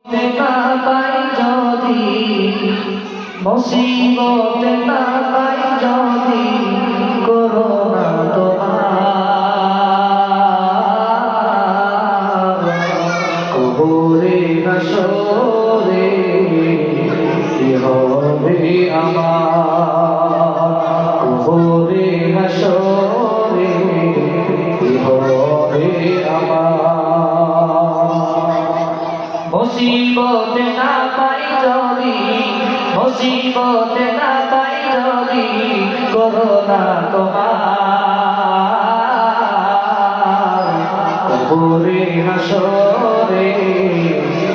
না পাই যদি মুসিবত না পাই যদি করোনা তোমার কবরে হাসরে কি হবে আমার কবরে হাসরে কি হবে আমার মুসিবত না পাই যদি মুসিবত না পাই যদি করোনা তোমার কবরে হাসরে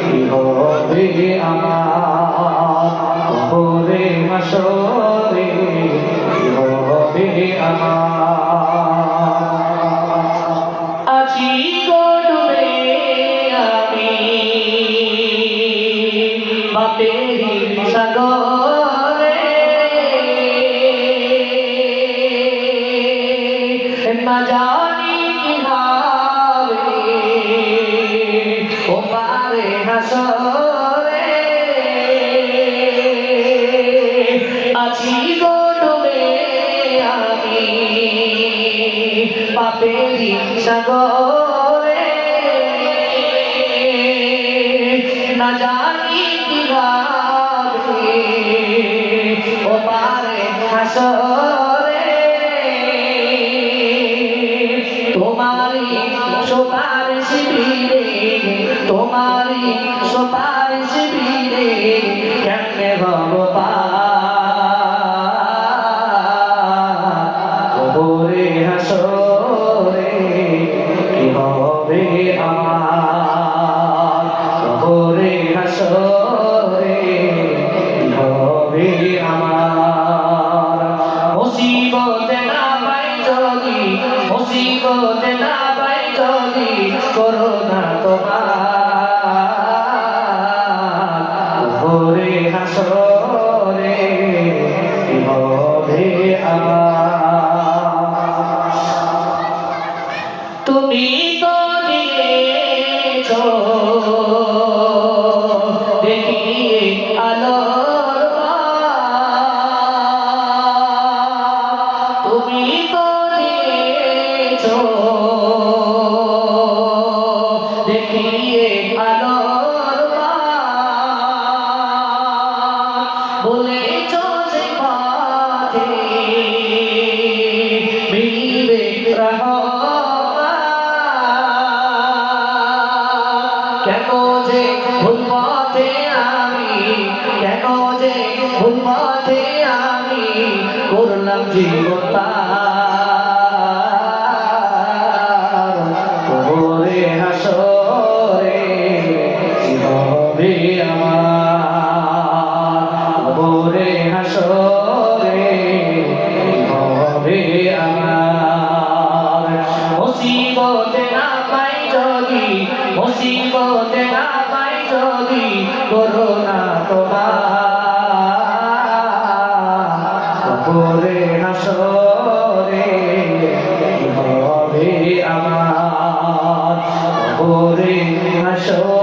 কি হবে আমার কবরে হাসরে কি হবে আমার আজি গড়বে আমি বাপেরি সাগরে না জানি কি হবে ও পারে হাসরে আছি গড়বে আমি বাপেরি সাগরে না জানি কিভাবে ও পারে হাসরে তোমারি সুপারিশ বিরে তোমারি সুপারিশ বিরে কেমনে ভগবান কবরে হাসরে কি হবে আমার কবরে হাসরে কি হবে আমার মুসিবত না পাই যদি মুসিবত না পাই যদি করোনা তোমার কবরে হাসরে কি হবে আমার তুমি তো দিয়েছো দেখিয়ে আলোর তুমি তো দিয়েছো দেখিয়ে আলোর বলেছো যে পথে মিলবে কেন যে ভুল পথে আমি কেন যে ভুল পথে আমি করলাম জীবনটা কবরে হাসরে কি হবে আমার কবরে হাসরে কি হবে আমার মুসিবত না পাই যদি মুসিবত না পাই যদি করোনা তোমার কবরে হাসরে কি হবে আমার কবরে হাসরে